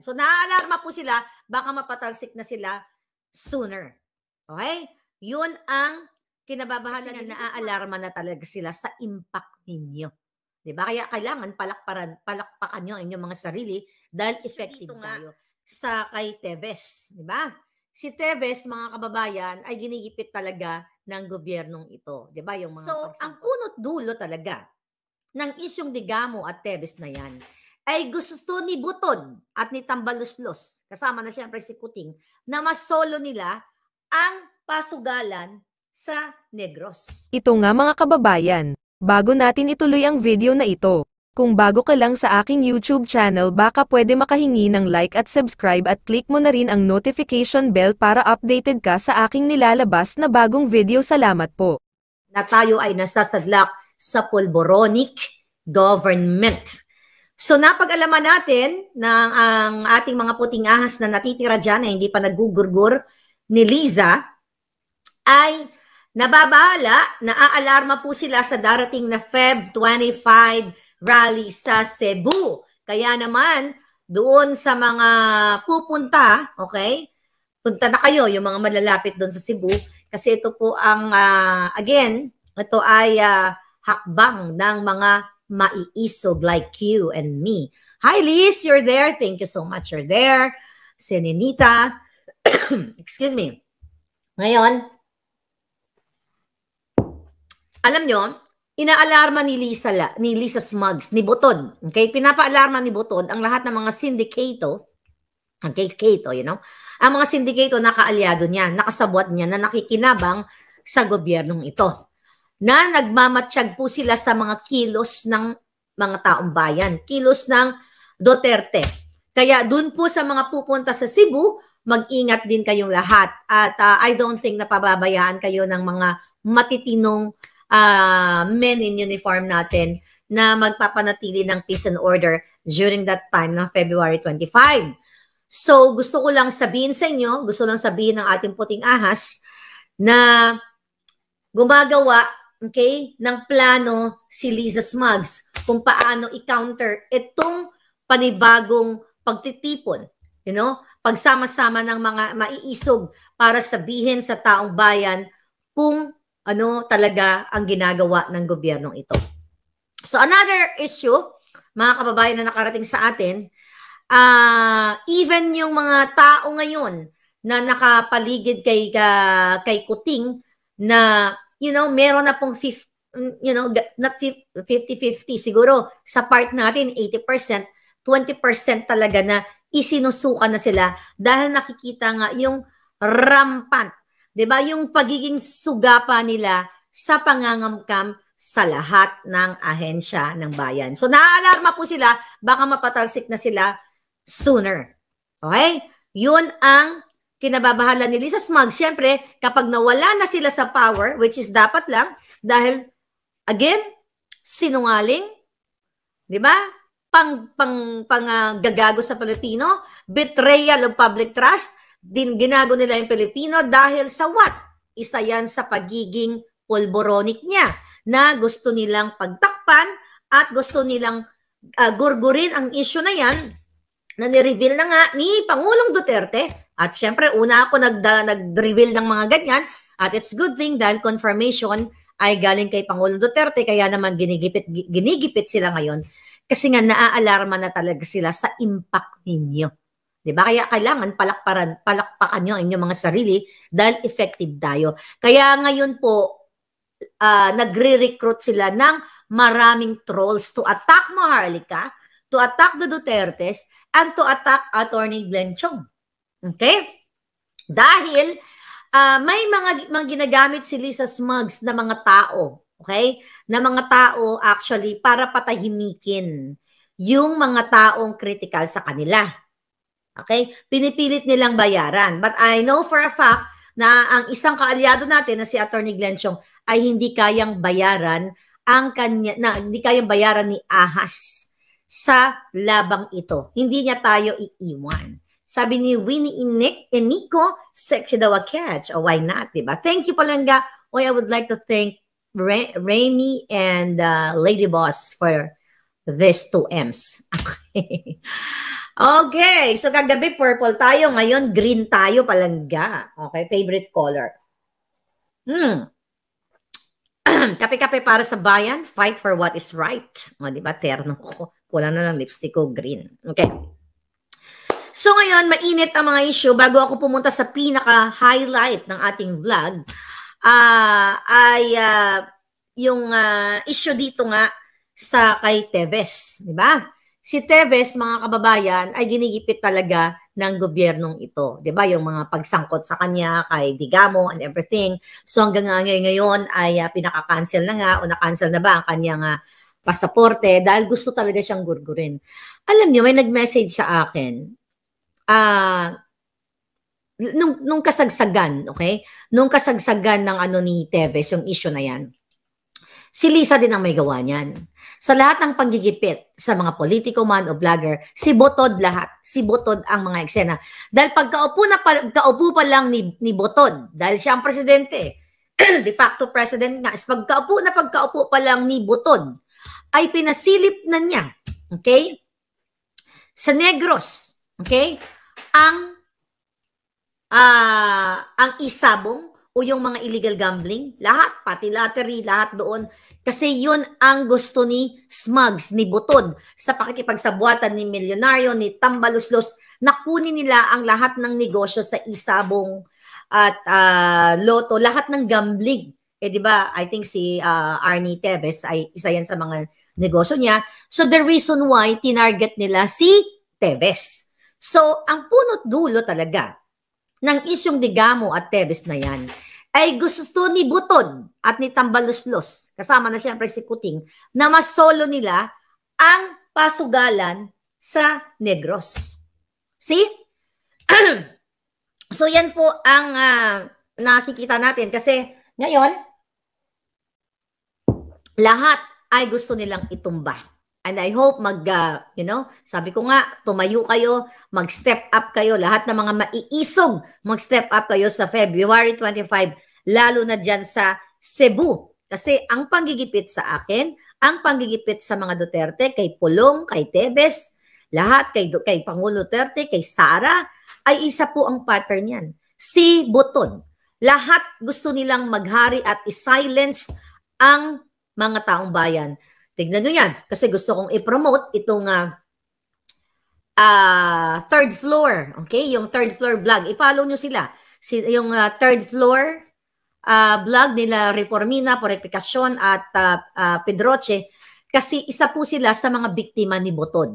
So, naaalarma po sila, baka mapatalsik na sila sooner. Okay? Yun ang kinababahala na naaalarma na talaga sila sa impact ninyo. Diba? Kaya kailangan palakpakan nyo ang inyong mga sarili dahil effective tayo sa kay Teves. Diba? Si Teves, mga kababayan, ay ginigipit talaga ng gobyernong ito. Diba? Yung mga ang punot dulo talaga ng isyong Digamo at Teves na yan ay gusto ni Butod at ni Tambaluslos, kasama na siyempre si Kuting, na masolo nila ang pasugalan sa Negros. Ito nga mga kababayan, bago natin ituloy ang video na ito, kung bago ka lang sa aking YouTube channel baka pwede makahingi ng like at subscribe at click mo na rin ang notification bell para updated ka sa aking nilalabas na bagong video. Salamat po. Na tayo ay nasasadlak sa pulboronic government. So napag-alaman natin na ang ating mga puting ahas na natitira dyan na hindi pa nagugurgur ni Liza ay nababahala, naaalarma po sila sa darating na Feb 25 rally sa Cebu. Kaya naman, doon sa mga pupunta, okay, punta na kayo, yung mga malalapit doon sa Cebu, kasi ito po ang, again, ito ay hakbang ng mga maiisog like you and me. Hi Liz, you're there. Thank you so much, you're there. Si Ninita. Excuse me. Ngayon, alam nyo, inaalarma ni Lisa Smugs, ni Butod. Okay? Pinapaalarma ni Butod ang lahat ng mga sindikato, you know, ang mga sindikato na kaalyado niya, nakasabwat niya, na nakikinabang sa gobyernong ito. Na nagmamatsyag po sila sa mga kilos ng mga taong bayan, kilos ng Duterte. Kaya dun po sa mga pupunta sa Cebu, mag-ingat din kayong lahat. At I don't think na pababayaan kayo ng mga matitinong men in uniform natin na magpapanatili ng peace and order during that time ng February 25. So gusto ko lang sabihin sa inyo, gusto lang sabihin ng ating puting ahas na gumagawa, okay, ng plano si Liza Smugs kung paano i-counter itong panibagong pagtitipon, you know, pagsama-sama ng mga maiisog para sabihin sa taong bayan kung ano talaga ang ginagawa ng gobyernong ito. So another issue, mga kababayan na nakarating sa atin, even yung mga tao ngayon na nakapaligid kay Kuting na, you know, meron na pong 50-50 siguro sa part natin, 80%, 20% talaga na isinusuka na sila dahil nakikita nga yung rampant, 'di ba? Yung pagiging sugapa nila sa pangangamkam sa lahat ng ahensya ng bayan. So naaalarma po sila, baka mapatalsik na sila sooner. Okay? Yun ang kinababahala ni Lisa Smugs. Siyempre, kapag nawala na sila sa power, which is dapat lang, dahil, again, sinungaling, di ba? Gagago sa Pilipino, betrayal of public trust, ginago nila yung Pilipino dahil sa what? Isa yan sa pagiging pulboronic niya na gusto nilang pagtakpan at gusto nilang gurgurin ang issue na yan na nireveal na nga ni Pangulong Duterte. At syempre, una ako nag-reveal ng mga ganyan at it's good thing dahil confirmation ay galing kay Pangulong Duterte kaya naman ginigipit sila ngayon. Kasi nga naaalarma na talaga sila sa impact ninyo. Diba? Kaya kailangan palakpakan nyo ang inyong mga sarili dahil effective tayo. Kaya ngayon po, nagre-recruit sila ng maraming trolls to attack Maharlika, to attack the Dutertes, and to attack Attorney Glenn Chong. Okay? Dahil may mga ginagamit si Lisa Smugs na mga tao, okay? Na mga tao actually para patahimikin yung mga taong critical sa kanila. Okay? Pinipilit nilang bayaran. But I know for a fact na ang isang kaalyado natin na si Attorney Glenn Chong ay hindi kayang bayaran hindi kayang bayaran ni Ahas sa labang ito. Hindi niya tayo iiwan. Sabi ni Winnie Eniko, sexy daw a catch. Oh, why not, diba? Thank you, Palanga. I would like to thank Remy and Lady Boss for these 2 M's. Okay. Okay, so kagabi purple tayo, ngayon green tayo palangga. Okay, favorite color. Kape-kape para sa bayan, fight for what is right. O, di ba, terno ko. Kulang na lang lipstick ko, green. Okay. So ngayon, mainit ang mga issue. Bago ako pumunta sa pinaka-highlight ng ating vlog, yung issue dito nga sa kay Teves. Di ba? Si Teves, mga kababayan, ay ginigipit talaga ng gobyernong ito. Di ba? Yung mga pagsangkot sa kanya kay Digamo and everything. So hanggang ngayon ay pinaka-cancel na nga o na-cancel na ba ang kanyang pasaporte dahil gusto talaga siyang gurgurin. Alam niyo, may nag-message sa akin. Nung kasagsagan, okay? Nung kasagsagan ng ni Teves, yung issue na yan. Si Lisa din ang may gawa niyan. Sa lahat ng panggigipit sa mga politiko man o vlogger, si Botod lahat. Si Botod ang mga eksena. Dahil pagkaupo pa lang ni Botod, dahil siya ang presidente, de facto president nga, is pagkaupo pa lang ni Botod, ay pinasilip na niya, okay? Sa Negros, okay? Ang isabong, o yung mga illegal gambling, lahat, pati lottery, lahat doon. Kasi yun ang gusto ni Smugs, ni Butod, sa pakikipagsabuatan ni Milyonaryo, ni Tambaluslos, na kunin nila ang lahat ng negosyo sa isabong at loto, lahat ng gambling. Eh, di ba, I think si Arnie Teves ay isa yan sa mga negosyo niya. So, the reason why tinarget nila si Teves. So, ang punot dulo talaga ng isyong Digamo at Teves na yan, ay gusto ni Butod at ni Tambaluslos, kasama na siyempre si Kuting, na masolo nila ang pasugalan sa Negros. See? So yan po ang nakikita natin kasi ngayon, lahat ay gusto nilang itumba. And I hope sabi ko nga, tumayo kayo, mag-step up kayo, lahat ng mga maiisog, mag-step up kayo sa February 25, lalo na dyan sa Cebu. Kasi ang panggigipit sa akin, ang panggigipit sa mga Duterte, kay Pulong, kay Teves, lahat, kay Pangulo Duterte, kay Sara, ay isa po ang pattern yan. Si Butod, lahat gusto nilang maghari at i-silence ang mga taong bayan. Tignan nyo yan, kasi gusto kong i-promote itong third floor, okay? Yung third floor vlog, i-follow nyo sila. Yung third floor vlog nila Reformina, Purificacion at Pedroche, kasi isa po sila sa mga biktima ni Butod.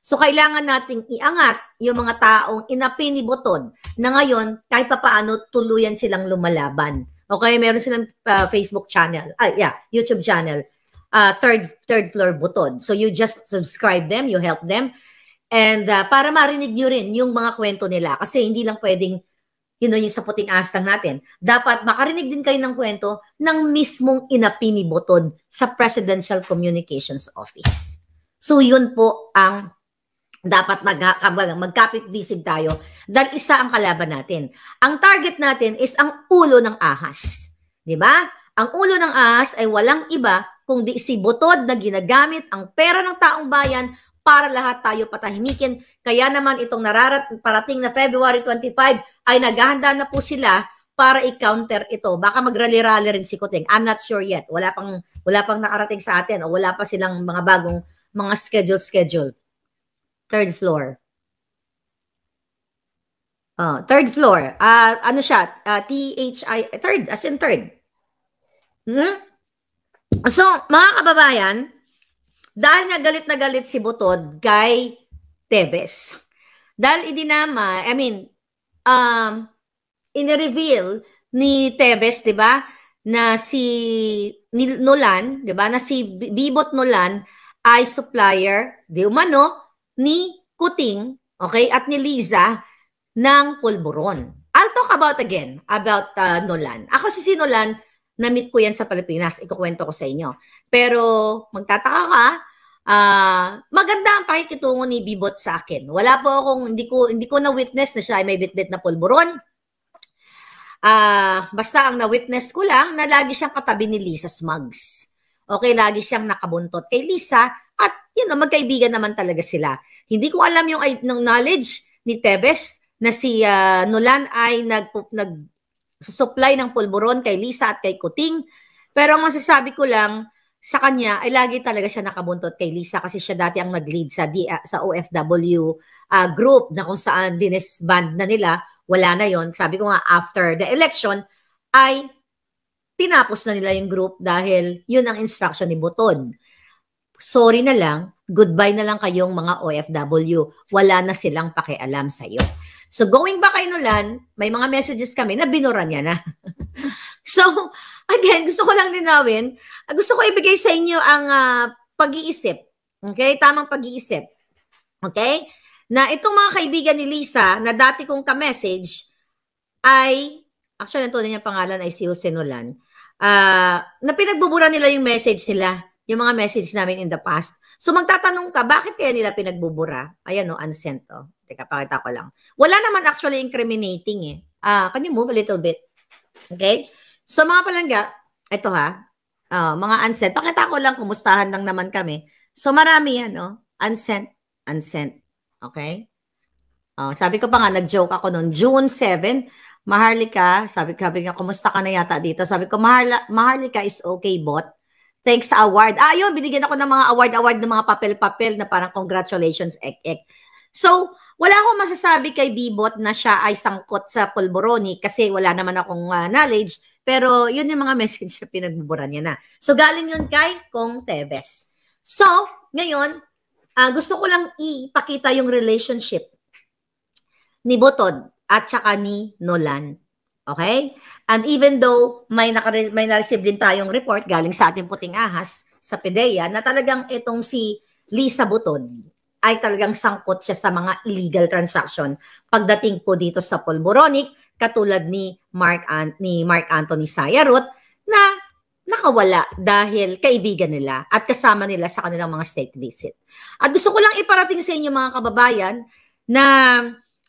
So kailangan nating iangat yung mga taong inapi ni Butod na ngayon kahit papaano tuluyan silang lumalaban. Okay, meron silang Facebook channel, YouTube channel. Third floor Butod. So you just subscribe them, you help them, and para marinig nyo rin yung mga kwento nila. Kasi hindi lang pwedeng, yung sa puting astang natin. Dapat makarinig din kayo ng kwento ng mismong inapi ni Butod sa Presidential Communications Office. So yun po ang dapat magkapit-bisig tayo dahil isa ang kalaban natin. Ang target natin is ang ulo ng ahas. Diba? Ang ulo ng ahas ay walang iba kundi si Butod na ginagamit ang pera ng taong bayan para lahat tayo patahimikin. Kaya naman itong parating na February 25 ay naghahanda na po sila para i-counter ito. Baka mag-rally-rally rin si Kuting. I'm not sure yet. Wala pang nakarating sa atin o wala pa silang mga bagong mga schedule. Third floor. Third floor. Ano siya? T-H-I, third, as in third. So, mga kababayan, dahil nga galit na galit si Butod kay Teves, dahil in-reveal ni Teves, di ba, na si Nolan, di ba, na si Bibot Nolan ay supplier, di umano, ni Kuting, okay, at ni Liza ng pulburon. I'll talk about Nolan. Ako si Nolan, na-meet ko yan sa Pilipinas, ikukwento ko sa inyo. Pero magtataka ka, maganda ang pakikitungo ni Bibot sa akin. Wala po akong, hindi ko na-witness na siya ay may bit-bit na pulburon. Basta ang na-witness ko lang na lagi siyang katabi ni Lisa Smugs. Okay, lagi siyang nakabuntot kay Lisa At yun know, magkaibigan naman talaga sila. Hindi ko alam yung knowledge ni Tebes na si Nolan ay nag-supply ng pulburon kay Lisa at kay Kuting. Pero ang masasabi ko lang sa kanya ay lagi talaga siya nakabuntot kay Lisa kasi siya dati ang nag-lead sa OFW group na kung saan dinisband na nila, wala na yon. Sabi ko nga, after the election, ay tinapos na nila yung group dahil yun ang instruction ni Butod. Sorry na lang, goodbye na lang kayong mga OFW. Wala na silang pakialam sa'yo. So going back kay Nolan, may mga messages kami na binura niya na. So, again, gusto ko lang linawin, gusto ko ibigay sa inyo ang pag-iisip. Okay? Tamang pag-iisip. Okay? Na itong mga kaibigan ni Lisa na dati kong ka-message ay, actually, ang tunay niyang pangalan ay si Jose Nolan, na pinagbubura nila yung message nila, yung mga message namin in the past. So magtatanong ka, bakit kaya nila pinagbubura? Ayan o, unsent o. Teka, pakita ko lang. Wala naman actually incriminating eh. Can you move a little bit? Okay? So mga palangga, ito ha, mga unsent. Pakita ko lang, kumustahan lang naman kami. So marami yan, no? Unsent, unsent. Okay? Sabi ko pa nga, nag-joke ako noon, June 7, Maharlika, sabi nga, kumusta ka na yata dito? Sabi ko, Maharlika is okay, bot. Thanks sa award. Yun, binigyan ako ng mga award ng mga papel-papel na parang congratulations, ek-ek. So, wala akong masasabi kay Bibot na siya ay sangkot sa pulboroni kasi wala naman akong knowledge. Pero yun yung mga message na pinagbubura niya na. So, galing yun kay Kong Tebes. So, ngayon, gusto ko lang ipakita yung relationship ni Butod at saka ni Nolan. Okay? And even though may na-receive din tayong report galing sa ating puting ahas sa PDEA na talagang itong si Lisa Butod ay talagang sangkot siya sa mga illegal transaction pagdating po dito sa Pulboronic, katulad ni Mark Anthony Sayarot na nakawala dahil kaibigan nila at kasama nila sa kanilang mga state visit. At gusto ko lang iparating sa inyo mga kababayan na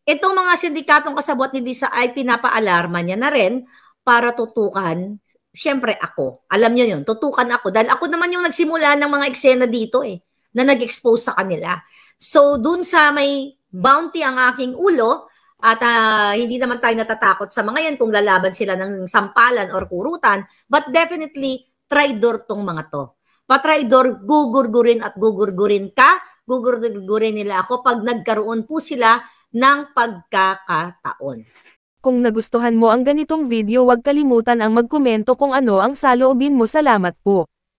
itong mga sindikatong kasabot ni Lisa ay pinapaalarma niya na rin para tutukan, siyempre ako. Alam niyo yun, tutukan ako. Dahil ako naman yung nagsimula ng mga eksena dito na nag-expose sa kanila. So, dun sa may bounty ang aking ulo, at hindi naman tayo natatakot sa mga yan kung lalaban sila ng sampalan or kurutan, but definitely, traidor tong mga to. Patraidor, gugurgurin at gugurgurin ka, gugurgurin nila ako pag nagkaroon po sila ng pagkakataon. Kung nagustuhan mo ang ganitong video, huwag kalimutan ang magkomento kung ano ang saloobin mo. Salamat po.